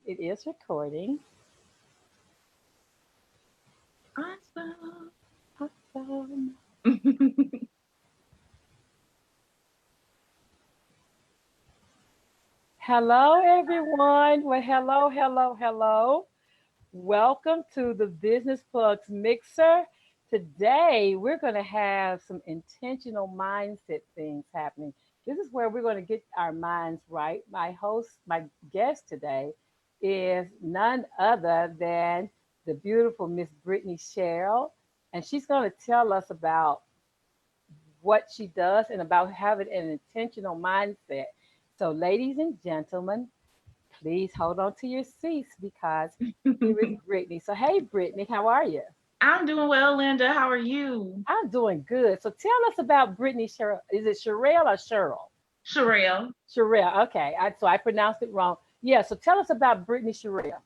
It is recording. Awesome. Awesome. Hello, everyone. Well, hello, hello, hello. Welcome to the Business Plugs Mixer. Today, we're going to have some intentional mindset things happening. This is where we're going to get our minds right. My guest today is none other than the beautiful Miss Brittany Sherell, and she's going to tell us about what she does and about having an intentional mindset. So, ladies and gentlemen, please hold on to your seats because here is Brittany. So, hey, Brittany, how are you? I'm doing well, Linda. How are you? I'm doing good. So, tell us about Brittany Sherell. Is it Sherelle or Cheryl? Sherelle. Sherelle. Okay. So I pronounced it wrong. Yeah. So, tell us about Brittany Sherelle.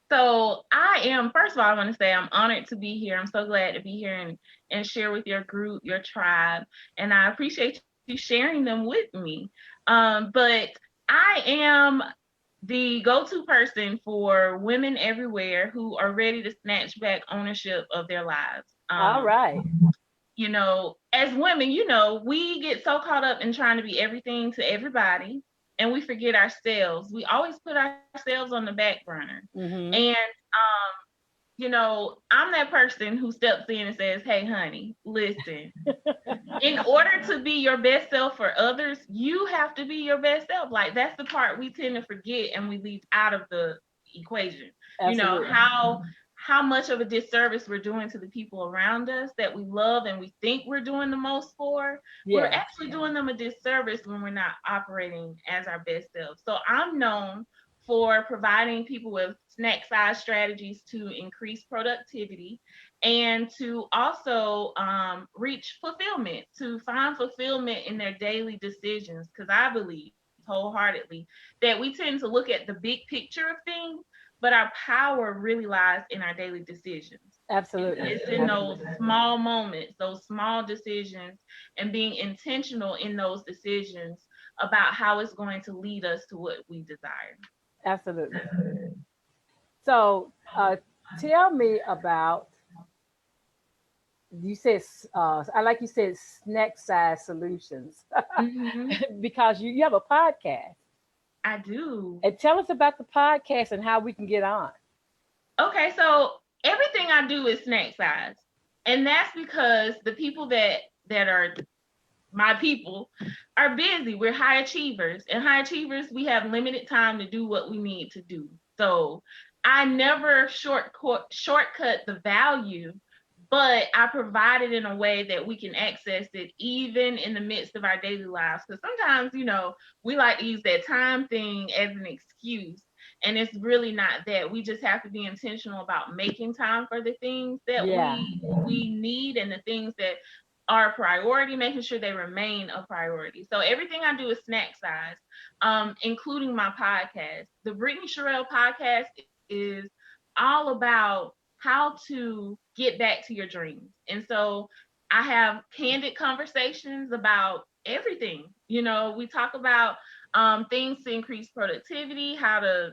So first of all, I want to say I'm honored to be here. I'm so glad to be here and share with your group, your tribe. And I appreciate you sharing them with me. But I am the go-to person for women everywhere who are ready to snatch back ownership of their lives. All right. As women, we get so caught up in trying to be everything to everybody and we forget ourselves. We always put ourselves on the back burner. Mm-hmm. And, I'm that person who steps in and says, hey, honey, listen, in order to be your best self for others, you have to be your best self. Like that's the part we tend to forget and we leave out of the equation. Absolutely. How much of a disservice we're doing to the people around us that we love and we think we're doing the most for. We're Yeah. actually doing them a disservice when we're not operating as our best self. So I'm known for providing people with snack size strategies to increase productivity and to also reach fulfillment, to find fulfillment in their daily decisions. Because I believe wholeheartedly that we tend to look at the big picture of things, but our power really lies in our daily decisions. Absolutely. It's in those small moments, those small decisions, and being intentional in those decisions about how it's going to lead us to what we desire. Absolutely. So, tell me about you said I like you said snack size solutions Mm-hmm. because you have a podcast I do. and tell us about the podcast and how we can get on. Okay, so everything I do is snack size. And that's because the people that are my people are busy. We're high achievers. And high achievers, we have limited time to do what we need to do. So I never shortcut the value, but I provide it in a way that we can access it even in the midst of our daily lives. Because sometimes, we like to use that time thing as an excuse. And it's really not that. We just have to be intentional about making time for the things that Yeah, we need and the things that are a priority, making sure they remain a priority. So everything I do is snack size, including my podcast. The Brittany Sherell podcast is all about how to get back to your dreams. And so I have candid conversations about everything. We talk about things to increase productivity, how to,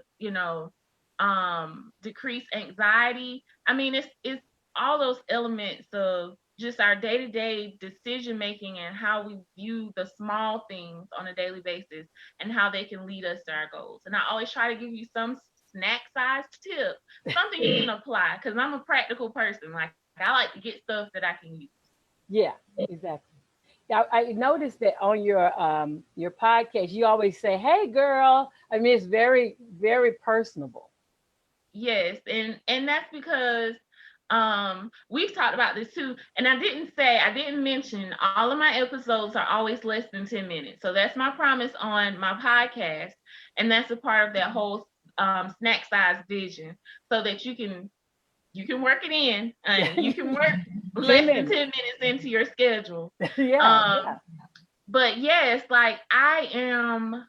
decrease anxiety. I mean, it's all those elements of just our day-to-day decision making and how we view the small things on a daily basis and how they can lead us to our goals. And I always try to give you some snack size tip, something you can apply because I'm a practical person. Like I like to get stuff that I can use. yeah, exactly. Yeah, I noticed that on your podcast, you always say, "Hey, girl." I mean, it's very, very personable. Yes, and that's because we've talked about this too. And I didn't mention all of my episodes are always less than 10 minutes. So that's my promise on my podcast. And that's a part of that whole snack size vision so that you can work it in, honey. You can work 10 less than minutes. 10 minutes into your schedule. Yeah, Um, yeah. but yes, like I can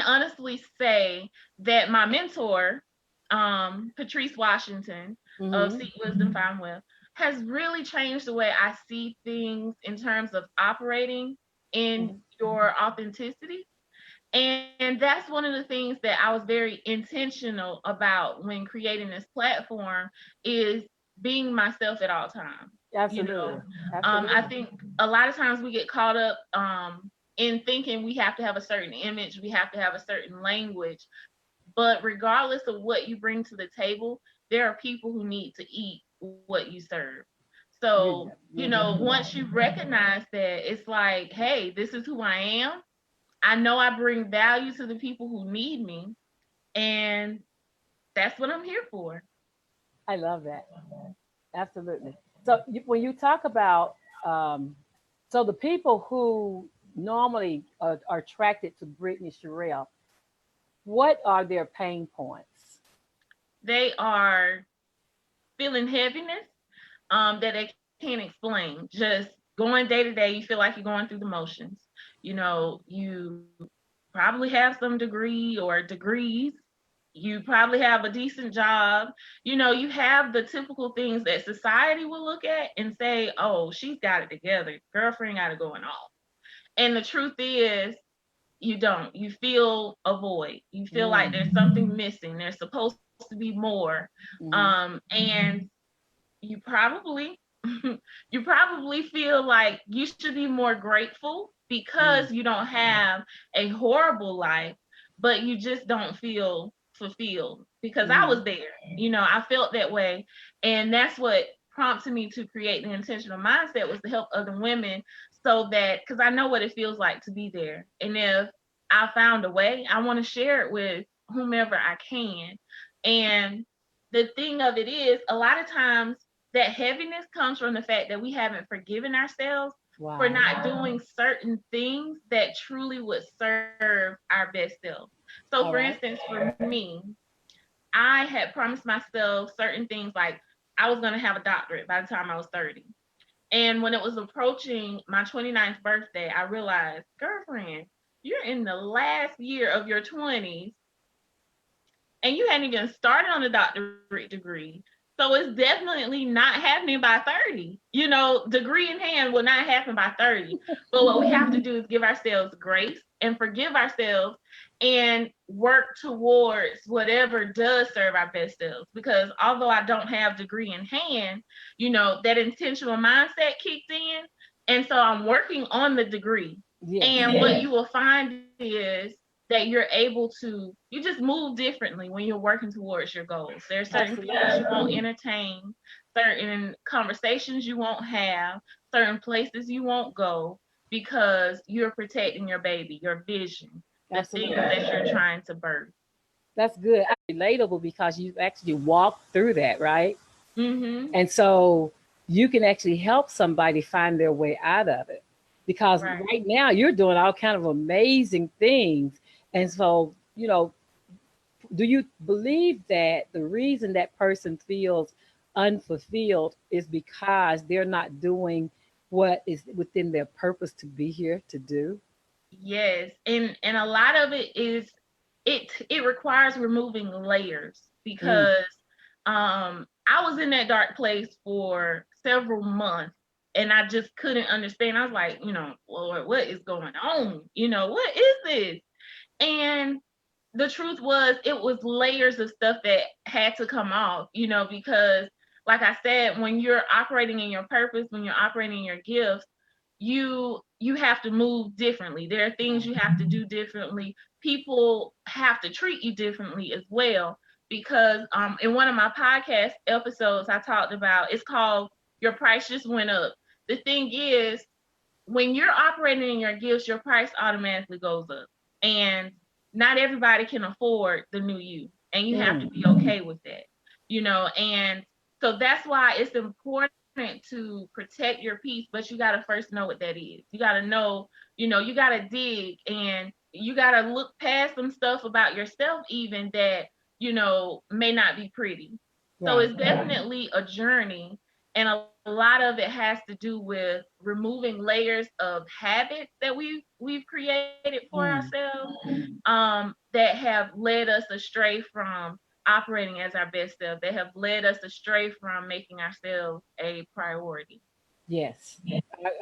honestly say that my mentor, Patrice Washington of Mm-hmm. Seek Wisdom, Find Wealth, has really changed the way I see things in terms of operating in Mm-hmm. your authenticity. And that's one of the things that I was very intentional about when creating this platform is being myself at all times. You Absolutely. know, I Absolutely. think a lot of times we get caught up in thinking we have to have a certain image, we have to have a certain language. But regardless of what you bring to the table, there are people who need to eat what you serve. So, You're definitely once right. you recognize that, it's like, hey, this is who I am. I know I bring value to the people who need me, and that's what I'm here for. I love that. Absolutely. So when you talk about, um, so the people who normally are attracted to Brittany Sherell, what are their pain points? They are feeling heaviness that they can't explain. Just going day to day, you feel like you're going through the motions. You probably have some degree or degrees. You probably have a decent job. You have the typical things that society will look at and say, oh, she's got it together. Girlfriend got it going on. And the truth is, you don't. You feel a void. You feel like Mm. there's something missing. There's supposed to be more. Hmm. And you probably you probably feel like you should be more grateful Mm. because you don't have a horrible life, but you just don't feel fulfilled. Because I Hmm. was there, I felt that way. And that's what prompted me to create the intentional mindset, was to help other women, so that, because I know what it feels like to be there. And if I found a way, I want to share it with whomever I can. And the thing of it is, a lot of times that heaviness comes from the fact that we haven't forgiven ourselves for Wow. not doing certain things that truly would serve our best self. So, for All right. instance, for me, I had promised myself certain things, like I was going to have a doctorate by the time I was 30. And when it was approaching my 29th birthday, I realized, girlfriend, you're in the last year of your 20s and you hadn't even started on a doctorate degree. So it's definitely not happening by 30. Degree in hand will not happen by 30. But what we have to do is give ourselves grace and forgive ourselves and work towards whatever does serve our best selves. Because although I don't have degree in hand, that intentional mindset kicks in. And so I'm working on the degree. Yes. And what you will find is that you're able to, you just move differently when you're working towards your goals. There are certain people you Absolutely. won't entertain, certain conversations you won't have, certain places you won't go, because you're protecting your baby, your vision, the things Absolutely. that you're trying to birth. That's good. Relatable because you actually walked through that, right? Mm-hmm. And so you can actually help somebody find their way out of it. Because Right. right now you're doing all kind of amazing things. And so, do you believe that the reason that person feels unfulfilled is because they're not doing what is within their purpose to be here to do? Yes. And a lot of it is, it requires removing layers, Mm. because I was in that dark place for several months and I just couldn't understand. I was like, Lord, what is going on? What is this? And the truth was, it was layers of stuff that had to come off, because like I said, when you're operating in your purpose, when you're operating in your gifts, you have to move differently. There are things you have to do differently. People have to treat you differently as well. Because in one of my podcast episodes, I talked about, it's called Your Price Just Went Up. The thing is, when you're operating in your gifts, your price automatically goes up. And not everybody can afford the new you. And you have to Mm. be okay with that. And so that's why it's important to protect your peace, but you got to first know what that is. You got to know, you got to dig, and you got to look past some stuff about yourself, even that, may not be pretty. So Right. it's definitely a journey. And a lot of it has to do with removing layers of habits that we've created for Mm. ourselves, that have led us astray from operating as our best self, that have led us astray from making ourselves a priority. Yes.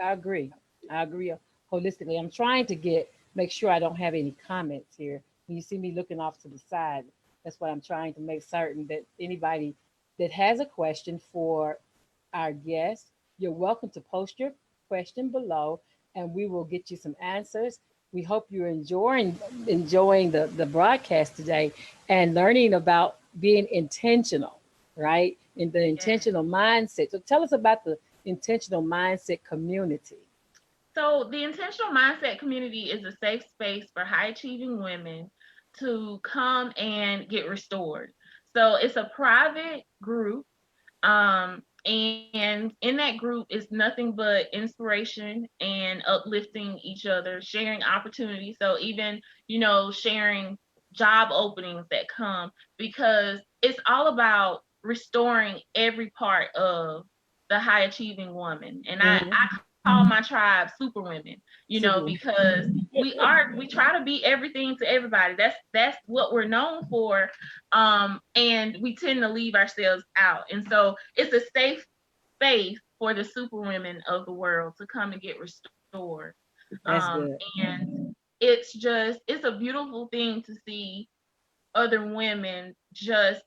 I agree. I agree holistically. I'm trying to get make sure I don't have any comments here. When you see me looking off to the side, that's what I'm trying to make certain that anybody that has a question for our guest, you're welcome to post your question below and we will get you some answers. We hope you're enjoying the broadcast today and learning about being intentional, right? In the Yeah. intentional mindset. So tell us about the intentional mindset community. So the intentional mindset community is a safe space for high achieving women to come and get restored. So it's a private group. And in that group is nothing but inspiration and uplifting each other, sharing opportunities. So even, sharing job openings that come, because it's all about restoring every part of the high achieving woman. And Mm-hmm. I call my tribe super women, Super. because we try to be everything to everybody. That's what we're known for. And we tend to leave ourselves out. And so it's a safe space for the super women of the world to come and get restored. That's good. And it's a beautiful thing to see other women just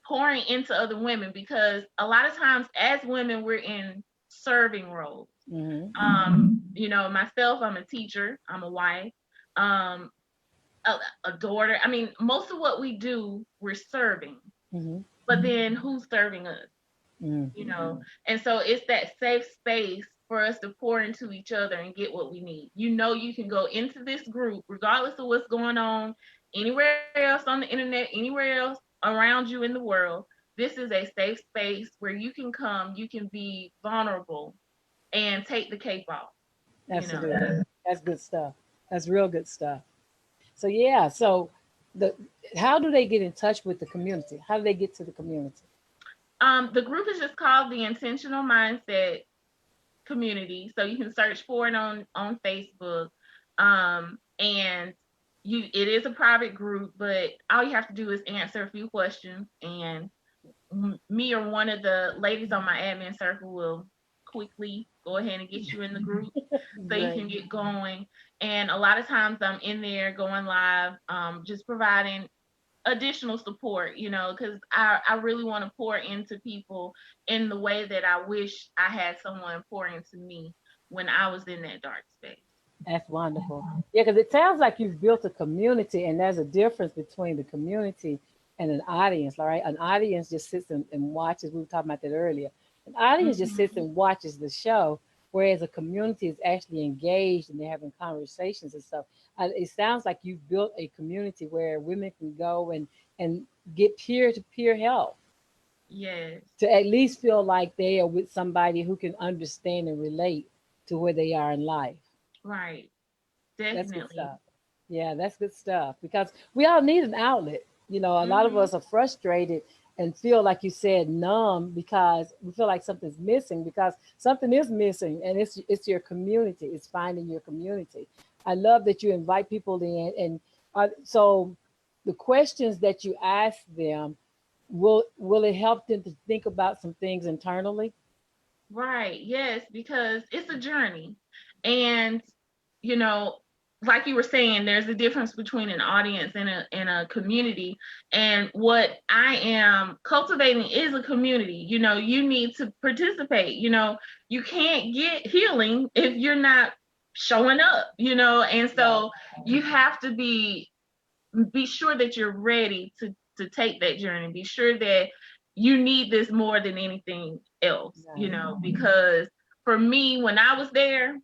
pouring into other women, because a lot of times as women we're in serving roles. Mm-hmm. Myself, I'm a teacher, I'm a wife, um, a daughter. I mean, most of what we do, we're serving. Mm-hmm. But then who's serving us? Mm-hmm. And so it's that safe space for us to pour into each other and get what we need. You can go into this group regardless of what's going on anywhere else on the internet, anywhere else around you in the world. This is a safe space where you can come, you can be vulnerable and take the cape off, you know. Absolutely. That's good stuff. That's real good stuff. So yeah, so the how do they get in touch with the community? How do they get to the community? The group is just called the Intentional Mindset Community, so you can search for it on Facebook. And it is a private group, but all you have to do is answer a few questions, and me or one of the ladies on my admin circle will quickly go ahead and get you in the group so you Great. can get going. And a lot of times I'm in there going live, just providing additional support, because I really want to pour into people in the way that I wish I had someone pour into me when I was in that dark space. That's wonderful. Yeah, because it sounds like you've built a community, and there's a difference between the community and an audience, all right? An audience just sits and watches. We were talking about that earlier. An audience just sits Hmm. and watches the show, whereas a community is actually engaged and they're having conversations and stuff. It sounds like you've built a community where women can go and get peer to peer help Yes, to at least feel like they are with somebody who can understand and relate to where they are in life. right. That's good Definitely. stuff. Yeah, that's good stuff because we all need an outlet. A lot of Hmm. us are frustrated and feel like you said numb because we feel like something's missing because something is missing and it's your community. It's finding your community. I love that you invite people in and so the questions that you ask them will it help them to think about some things internally? Right. Yes, because it's a journey. And, you know, like you were saying, there's a difference between an audience and a community. And what I am cultivating is a community. You need to participate. You can't get healing if you're not showing up, and Right. so you have to be sure that you're ready to take that journey. Be sure that you need this more than anything else, Right. because for me, when I was there,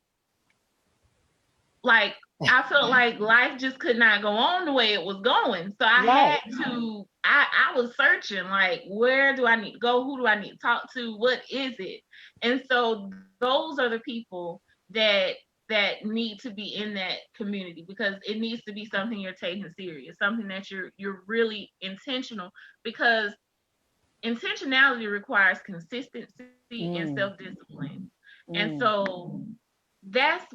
like I felt like life just could not go on the way it was going. So I Right. had to I was searching, like, where do I need to go? Who do I need to talk to? What is it? And so those are the people that need to be in that community, because it needs to be something you're taking serious, something that you're really intentional, because intentionality requires consistency and Mm, self-discipline. And mm. so that's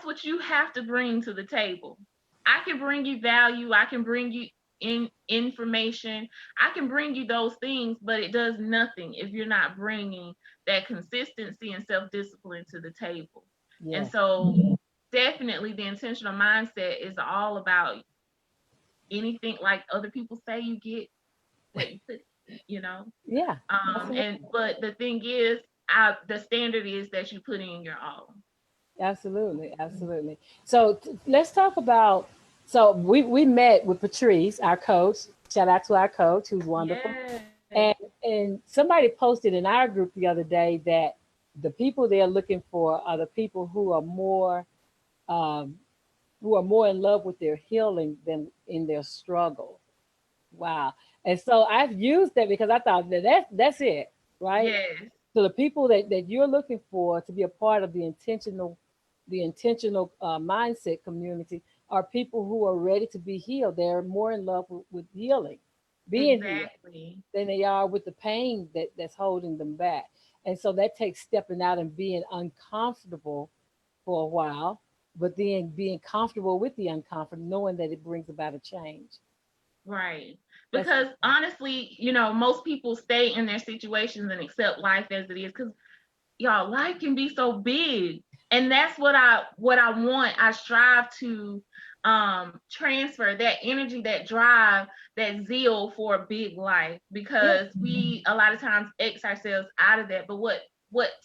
what you have to bring to the table. I can bring you value, I can bring you in information, I can bring you those things, but it does nothing if you're not bringing that consistency and self-discipline to the table. And Yes. so definitely the intentional mindset is all about anything like other people say you get what you put, you know. Yeah, absolutely. And but the thing is, the standard is that you put in your all. Absolutely, absolutely. So let's talk about. So we met with Patrice, our coach. Shout out to our coach, who's wonderful. Yes, And and somebody posted in our group the other day that the people they're looking for are the people um, who are more in love with their healing than in their struggle. Wow. And so I've used that because I thought that's it, right? yes, So the people that you're looking for to be a part of the intentional mindset community are people who are ready to be healed. They're more in love with healing, being healed, exactly. than they are with the pain that's holding them back. And so that takes stepping out and being uncomfortable for a while, but then being comfortable with the uncomfort, knowing that it brings about a change. Right. That's Because honestly, you know, most people stay in their situations and accept life as it is. Because y'all, life can be so big, and that's what I want. I strive to transfer that energy, that drive, that zeal for a big life, yeah, because we a lot of times X ourselves out of that. But what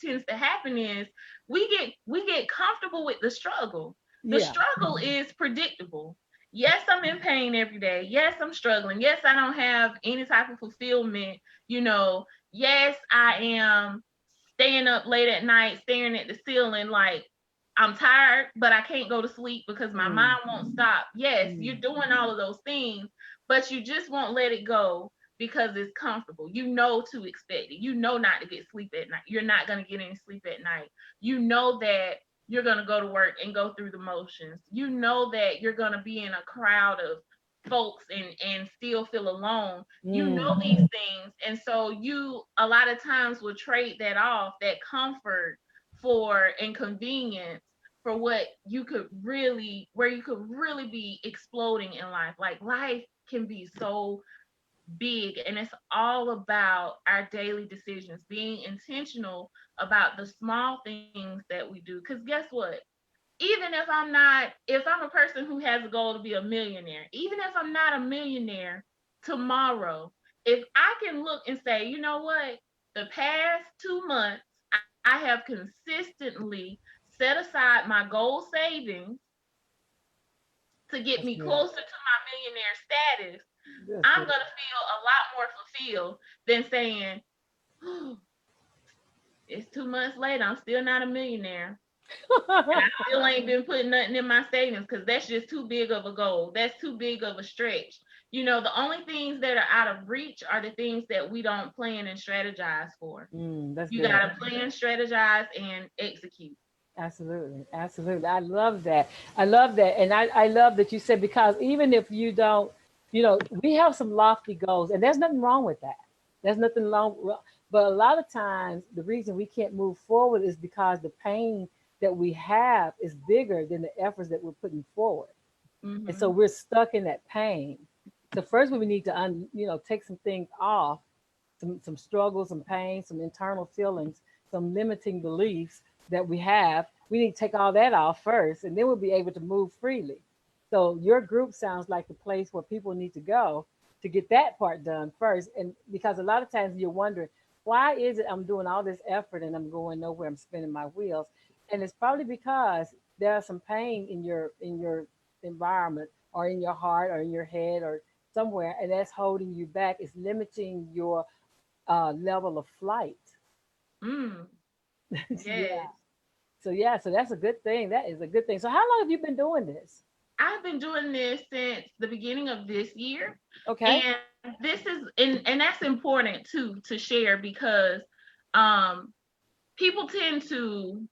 tends to happen is we get comfortable with the struggle. The yeah, struggle is predictable. Yes, I'm in pain every day. Yes, I'm struggling. Yes, I don't have any type of fulfillment, you know. Yes, I am staying up late at night staring at the ceiling like I'm tired, but I can't go to sleep because my mm, mind won't stop. Yes, you're mm, doing all of those things, but you just won't let it go because it's comfortable. You know to expect it. You know not to get sleep at night. You're not going to get any sleep at night. You know that you're going to go to work and go through the motions. You know that you're going to be in a crowd of folks and still feel alone. You know mm, these things, and so you a lot of times will trade that off, that comfort for inconvenience, for what you could really where you could really be exploding in life. Like life can be so big, and it's all about our daily decisions, being intentional about the small things that we do. Because guess what, even if I'm a person who has a goal to be a millionaire, even if I'm not a millionaire tomorrow, if I can look and say, you know what, the past 2 months, I have consistently set aside my goal savings to get that's me good. closer to my millionaire status, That's I'm good. going to feel a lot more fulfilled than saying, oh, it's 2 months later, I'm still not a millionaire. And I still ain't been putting nothing in my savings because that's just too big of a goal. That's too big of a stretch. You know, the only things that are out of reach are the things that we don't plan and strategize for. That's You good. got to plan, strategize, and execute. Absolutely, absolutely. I love that. I love that, and I love that you said because even if you don't, we have some lofty goals, and there's nothing wrong with that. There's nothing wrong. But a lot of times, the reason we can't move forward is because the pain that we have is bigger than the efforts that we're putting forward. And so Mm-hmm. we're stuck in that pain. So first we need to take some things off, some struggles, some pain, some internal feelings, some limiting beliefs that we have. We need to take all that off first, and then we'll be able to move freely. So your group sounds like the place where people need to go to get that part done first. And because a lot of times you're wondering, why is it I'm doing all this effort and I'm going nowhere, I'm spinning my wheels? And it's probably because there's some pain in your environment or in your heart or in your head or somewhere, and that's holding you back. It's limiting your level of flight. Mm, Yeah. yes. So that's a good thing. That is a good thing. So how long have you been doing this? I've been doing this since the beginning of this year. Okay. And this is and that's important too to share because um people tend to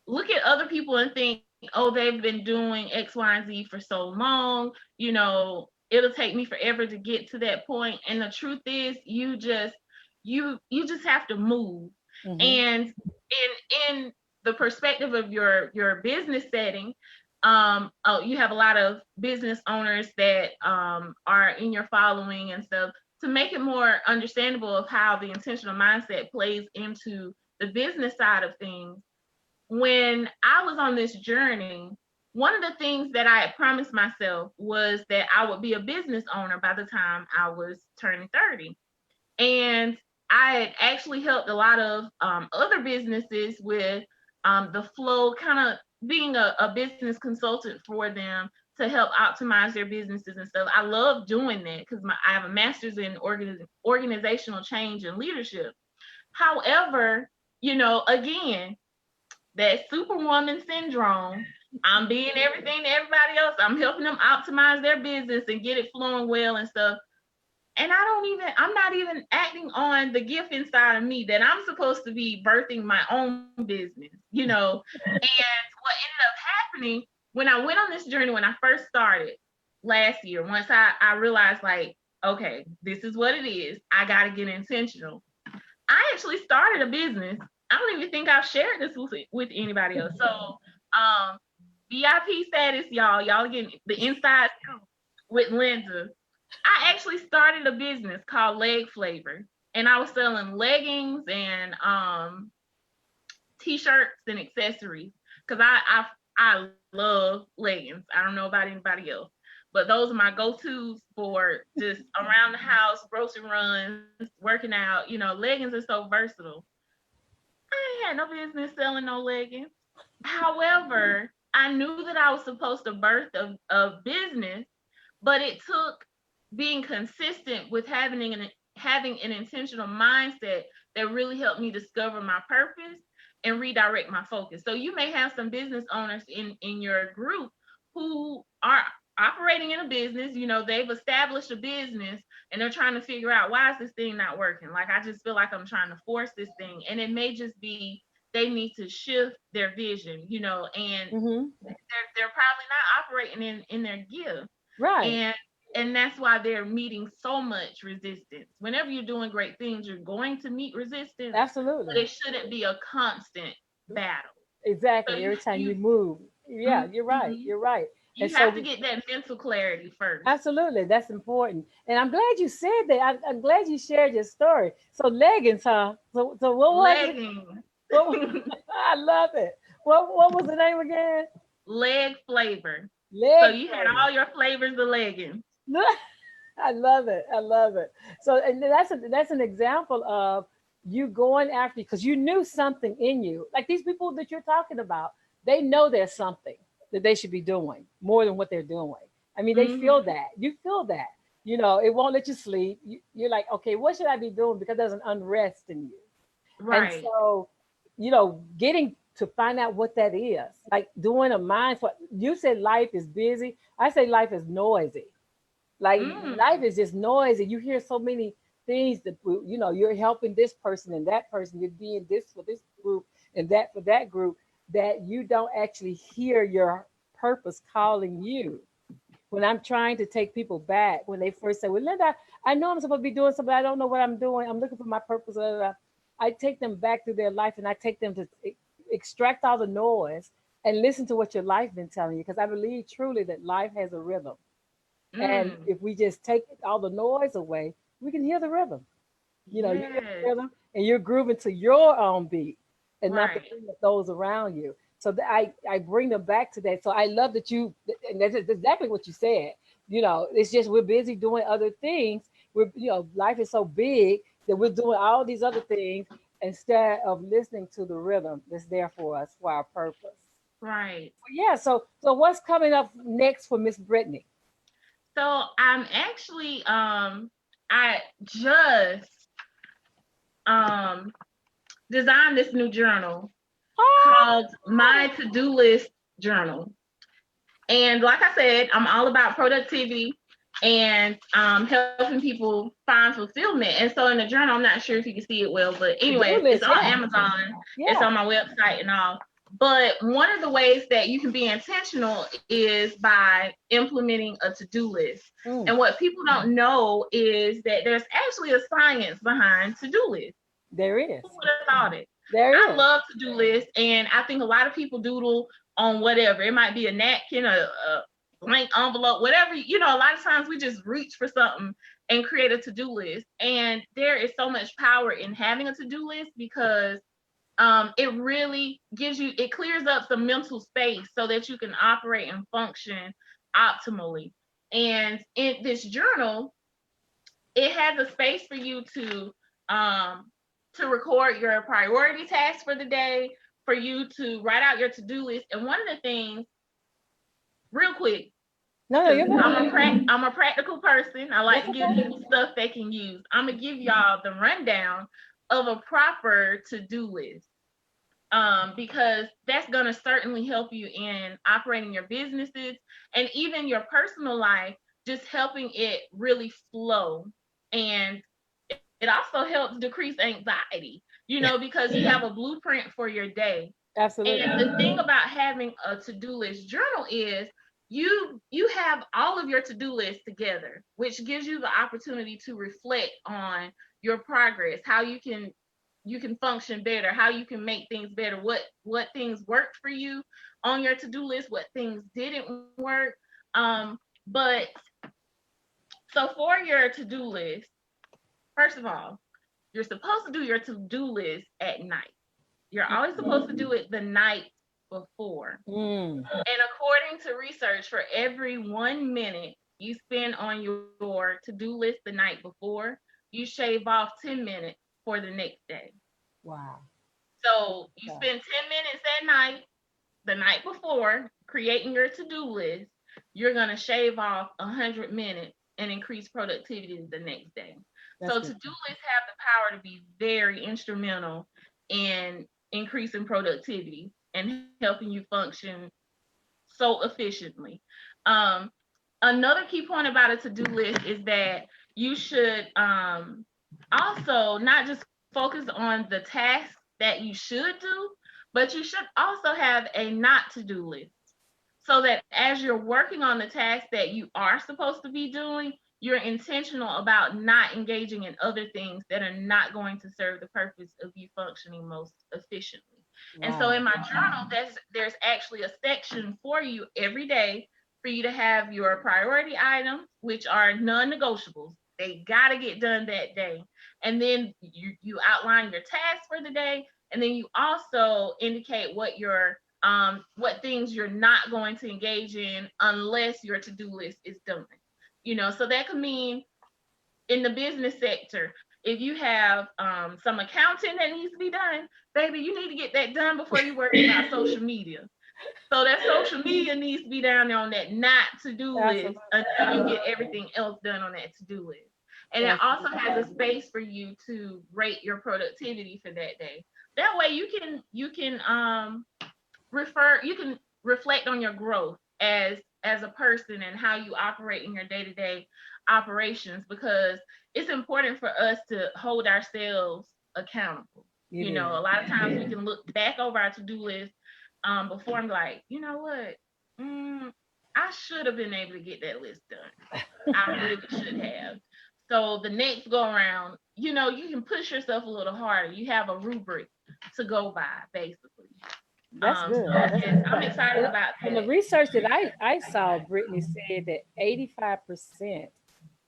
look at other people and think, oh, they've been doing X, Y, and Z for so long, it'll take me forever to get to that point. And the truth is, you just have to move. Hmm. And in the perspective of your business setting, you have a lot of business owners that are in your following and stuff, to make it more understandable of how the intentional mindset plays into the business side of things. when I was on this journey, one of the things that I had promised myself was that I would be a business owner by the time I was turning 30. And I had actually helped a lot of other businesses with the flow, kind of being a business consultant for them to help optimize their businesses and stuff. I love doing that because I have a master's in organizational change and leadership. However, again, that superwoman syndrome. I'm being everything to everybody else. I'm helping them optimize their business and get it flowing well and stuff. And I'm not even acting on the gift inside of me that I'm supposed to be birthing my own business. And what ended up happening when I went on this journey, when I first started last year, once I realized, like, okay, this is what it is. I got to get intentional. I actually started a business. I don't even think I've shared this with anybody else. So, VIP status, y'all getting the inside scoop with Linda. I actually started a business called Leg Flavor, and I was selling leggings and t-shirts and accessories because I love leggings. I don't know about anybody else, but those are my go-tos for just around the house, grocery runs, working out. Leggings are so versatile. I ain't had no business selling no leggings. However, I knew that I was supposed to birth a business, but it took being consistent with having an intentional mindset that really helped me discover my purpose and redirect my focus. So you may have some business owners in your group who are operating in a business. They've established a business and they're trying to figure out, why is this thing not working? Like, I just feel like I'm trying to force this thing, and it may just be they need to shift their vision, and they're probably not operating in their gift. Right. And that's why they're meeting so much resistance. Whenever you're doing great things, you're going to meet resistance, but Absolutely. it shouldn't be a constant battle. So Exactly. Every time you move. Yeah, you're right. mhm. You're right. And You have to so get that mental clarity first. absolutely, that's important. And I'm glad you said that. I'm glad you shared your story. So leggings, huh? So what was it? Leggings, What, I love it. What was the name again? leg flavor. So Leg you had flavor. all your flavors of leggings. I love it. I love it. So, and that's an example of you going after, because you knew something in you. Like these people that you're talking about, they know there's something that they should be doing more than what they're doing. I mean, they feel Hmm. that. You feel that. It won't let you sleep. You're like, okay, what should I be doing? Because there's an unrest in you. And Right. so, getting to find out what that is, like doing a mindful. You said life is busy. I say life is noisy. Like life Mm. is just noisy. You hear so many things that you're helping this person and that person. You're being this for this group and that for that group, that you don't actually hear your purpose calling you. When I'm trying to take people back, when they first say, "Well, Linda, I know I'm supposed to be doing something. I don't know what I'm doing. I'm looking for my purpose." Blah, blah, blah." I take them back through their life and I take them to extract all the noise and listen to what your life been telling you. Because I believe truly that life has a rhythm, and Mm. if we just take all the noise away, we can hear the rhythm. You hear the Yes. rhythm and you're grooving to your own beat and not the Right. beat of those around you. So I bring them back to that. So I love that and that's exactly what you said. It's just we're busy doing other things. Life is so big that we're doing all these other things instead of listening to the rhythm that's there for us for our purpose. Right. Yeah. So what's coming up next for Miss Brittany? So I'm actually I just um designed this new journal called My To-Do List Journal. And like I said, I'm all about productivity and helping people find fulfillment. And so in the journal, I'm not sure if you can see it well, but To do anyways, it's list, on yeah. Amazon, it's Yeah. on my website and all. But one of the ways that you can be intentional is by implementing a to-do list. Mm, And what people don't know is that there's actually a science behind to-do lists. there is. Who would have thought it? There I is. love to do lists, and I think a lot of people doodle on whatever. It might be a napkin, a blank envelope, whatever. A lot of times we just reach for something and create a to-do list. And there is so much power in having a to-do list because it really it clears up some mental space so that you can operate and function optimally. And in this journal, it has a space for you to record your priority tasks for the day, for you to write out your to-do list. And one of the things, real quick, No, no, because you're good. I'm a practical person. I like to give people stuff they can use. I'm gonna give y'all the rundown of a proper to-do list. Because that's gonna certainly help you in operating your businesses and even your personal life, just helping it really flow. And it also helps decrease anxiety, because you have a blueprint for your day. Absolutely. And the thing about having a to-do list journal is you have all of your to-do lists together, which gives you the opportunity to reflect on your progress, how you can function better, how you can make things better, what things worked for you on your to-do list, what things didn't work. But so for your to-do list, first of all, you're supposed to do your to-do list at night. You're always supposed to do it the night before. And according to research, for every 1 minute you spend on your to-do list the night before, you shave off 10 minutes for the next day. Wow. So you spend 10 minutes at night, the night before, creating your to-do list. You're going to shave off 100 minutes and increase productivity the next day. So to-do lists have the power to be very instrumental in increasing productivity and helping you function so efficiently. Another key point about a to-do list is that you should also not just focus on the tasks that you should do, but you should also have a not to-do list, so that as you're working on the tasks that you are supposed to be doing, you're intentional about not engaging in other things that are not going to serve the purpose of you functioning most efficiently. Wow. And so in my journal, there's actually a section for you every day for you to have your priority items, which are non-negotiables. They got to get done that day. And then you outline your tasks for the day. And then you also indicate what things you're not going to engage in unless your to-do list is done. So that could mean in the business sector, if you have some accounting that needs to be done, baby, you need to get that done before you worry about social media. So that social media needs to be down there on that not to-do list until you get everything else done on that to-do list. And it also has a space for you to rate your productivity for that day. That way you can reflect on your growth as a person and how you operate in your day-to-day operations, because it's important for us to hold ourselves accountable. A lot of times we can look back over our to-do list before and be like, you know what? I should have been able to get that list done. I really should have. So the next go around, you can push yourself a little harder. You have a rubric to go by, basically. That's good. I'm excited about that. And the research that I saw, Brittany, said that 85%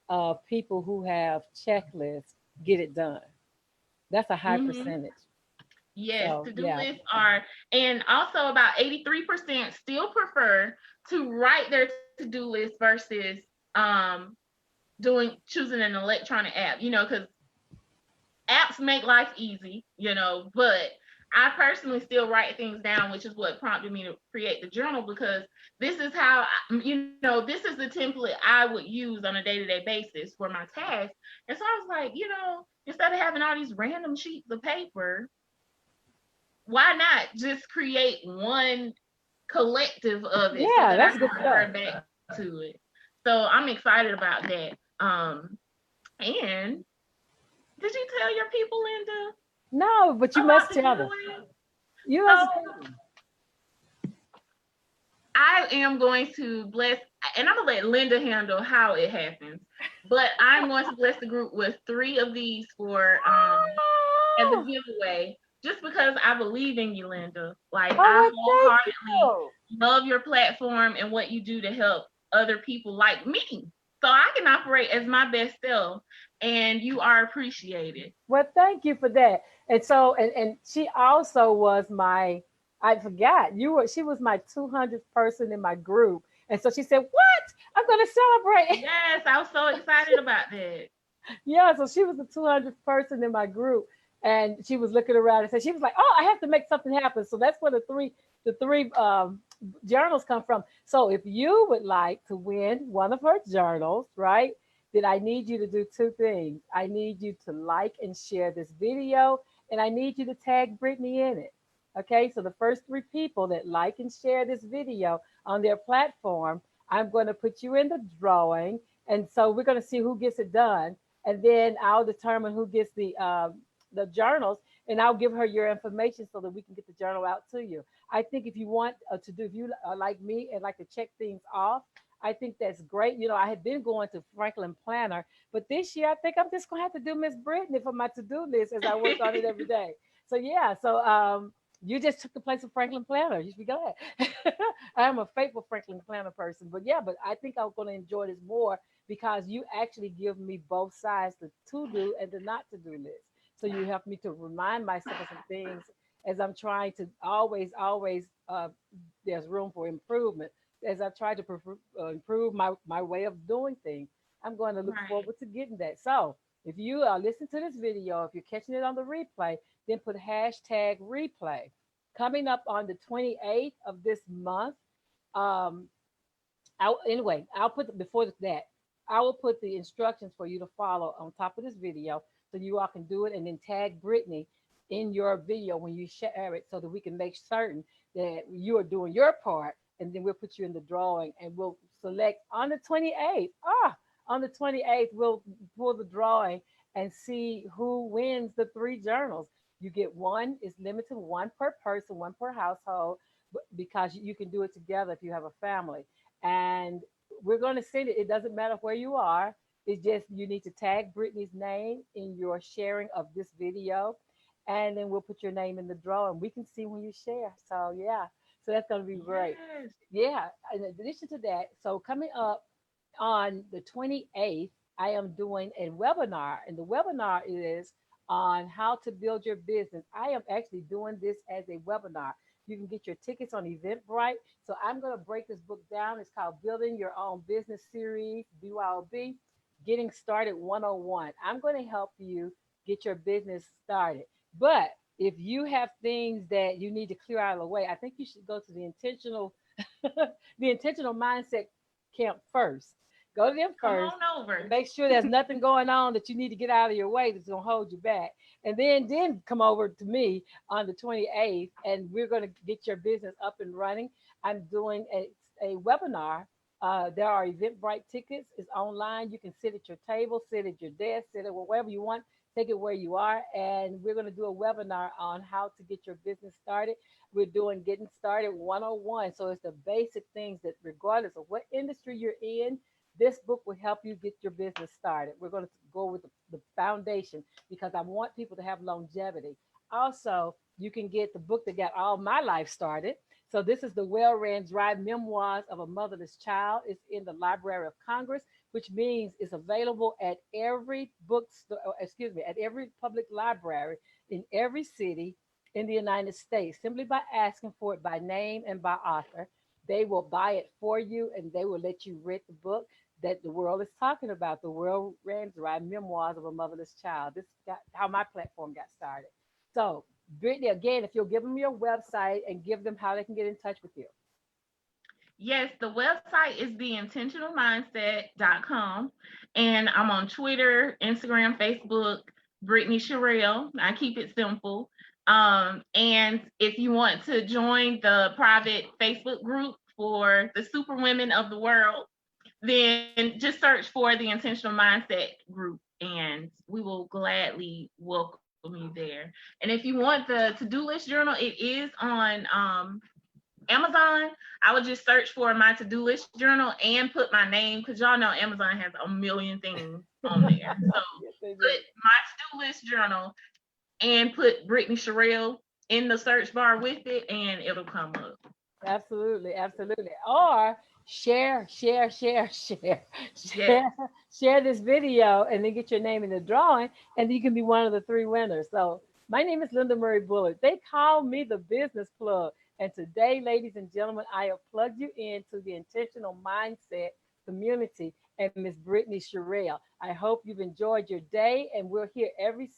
of people who have checklists get it done. That's a high percentage. Yes, to-do lists are, and also about 83% still prefer to write their to-do list versus choosing an electronic app, because apps make life easy, but I personally still write things down, which is what prompted me to create the journal, because this is how, this is the template I would use on a day-to-day basis for my tasks. And so I was like, instead of having all these random sheets of paper, why not just create one collective of it so that I can refer back to it? So I'm excited about that. And did you tell your people, Linda? No, but you must tell them. You must. I am going to bless, and I'm gonna let Linda handle how it happens. But I'm going to bless the group with 3 of these for as a giveaway, just because I believe in you, Linda. Like, I wholeheartedly love your platform and what you do to help other people like me, so I can operate as my best self. and you are appreciated. Well, thank you for that. And so, and she also was my, I forgot, she was my 200th person in my group. And so she said, "What? I'm going to celebrate." Yes, I was so excited about that. Yeah, so she was the 200th person in my group, and she was looking around and said she was like, "Oh, I have to make something happen." So that's where the three journals come from. So if you would like to win one of her journals, right? Then I need you to do two things. I need you to like and share this video, and I need you to tag Brittany in it. Okay, so the first three people that like and share this video on their platform, I'm going to put you in the drawing, and so we're going to see who gets it done, and then I'll determine who gets the journals, and I'll give her your information so that we can get the journal out to you. I think if you want to do, if you are like me and like to check things off, I think that's great. You know, I had been going to Franklin Planner, but this year I think I'm just gonna have to do Miss Brittany for my to-do list as I work on it every day. So yeah, so you just took the place of Franklin Planner. You should be glad. I am a faithful Franklin Planner person, but yeah, but I think I'm going to enjoy this more because you actually give me both sides, the to do and the not to do list. So you help me to remind myself of some things as I'm trying to always, there's room for improvement. As I try to improve my way of doing things, I'm going to look Right. forward to getting that. So if you listen to this video, if you're catching it on the replay, then put hashtag replay. Coming up on the 28th of this month, um, I'll put before that. I will put the instructions for you to follow on top of this video, so you all can do it, and then tag Brittany in your video when you share it, so that we can make certain that you are doing your part, and then we'll put you in the drawing, and we'll select on the 28th. On the 28th, we'll pull the drawing and see who wins the three journals. You get one; it's limited one per person, one per household, because you can do it together if you have a family, and we're going to send it. It doesn't matter where you are. It's just you need to tag Brittany's name in your sharing of this video, and then we'll put your name in the draw, and we can see when you share. So yeah, so that's going to be great. Yes. Yeah. In addition to that, so coming up on the 28th, I am doing a webinar, and the webinar is on how to build your business. I am actually doing this as a webinar. You can get your tickets on Eventbrite. So I'm going to break this book down. It's called Building Your Own Business Series, BYOB, Getting Started 101. I'm going to help you get your business started. But if you have things that you need to clear out of the way, I think you should go to the intentional the intentional mindset camp first. Go to them Come first on and over. make sure there's nothing going on that you need to get out of your way that's going to hold you back. And then come over to me on the 28th, and we're going to get your business up and running. I'm doing a webinar. There are Eventbrite tickets. It's online. You can sit at your table, sit at your desk, sit at wherever you want. Take it where you are. And we're going to do a webinar on how to get your business started. We're doing Getting Started 101. So it's the basic things that, regardless of what industry you're in, this book will help you get your business started. We're going to go with the foundation because I want people to have longevity. Also, you can get the book that got all my life started. So this is the Well Ran Dry Memoirs of a Motherless Child. It's in the Library of Congress, which means it's available at every bookstore, excuse me, at every public library in every city in the United States, simply by asking for it by name and by author. They will buy it for you, and they will let you read the book that the world is talking about, the World Ran Dry Memoirs of a Motherless Child. This is how my platform got started. So, Brittany, again, if you'll give them your website and give them how they can get in touch with you. Yes, the website is theintentionalmindset.com. And I'm on Twitter, Instagram, Facebook, Brittany Sherell. I keep it simple. And if you want to join the private Facebook group for the super women of the world, then just search for the Intentional Mindset group and we will gladly welcome you there. And if you want the to-do list journal, it is on Amazon. I would just search for my to-do list journal and put my name, because y'all know Amazon has a million things on there. So Yes, they do. put my to-do list journal and put Brittany Sherell in the search bar with it, and it'll come up. Absolutely, absolutely. Or share, share, share, share, Yes. share, share this video, and then get your name in the drawing, and you can be one of the three winners. So my name is Linda Murray Bullard. They call me the business plug. And today, ladies and gentlemen, I have plugged you into the intentional mindset community and Miss Brittany Sherell. I hope you've enjoyed your day, and we're here every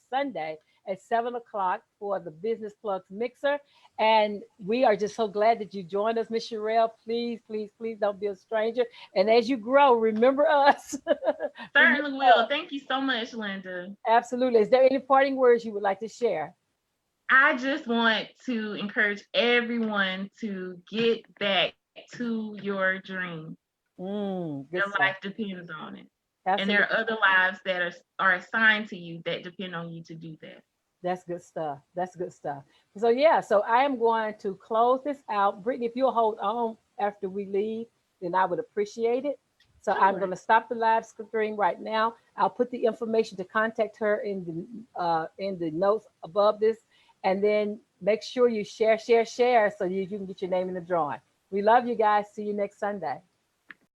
Sunday at 7 o'clock for the Business Plugs Mixer. And we are just so glad that you joined us, Miss Sherelle. Please, please, please don't be a stranger. And as you grow, remember us. Remember Certainly will. us. Thank you so much, Linda. Absolutely. Is there any parting words you would like to share? I just want to encourage everyone to get back to your dream. Your Good life stuff. depends on it. And there are Absolutely. other lives that are assigned to you that depend on you to do that. That's good stuff. That's good stuff. So yeah, so I am going to close this out. Brittany, if you'll hold on after we leave, then I would appreciate it. So I'm Sure. going to stop the live stream right now. I'll put the information to contact her in the notes above this, and then make sure you share, share, share, so you can get your name in the drawing. We love you guys. See you next Sunday.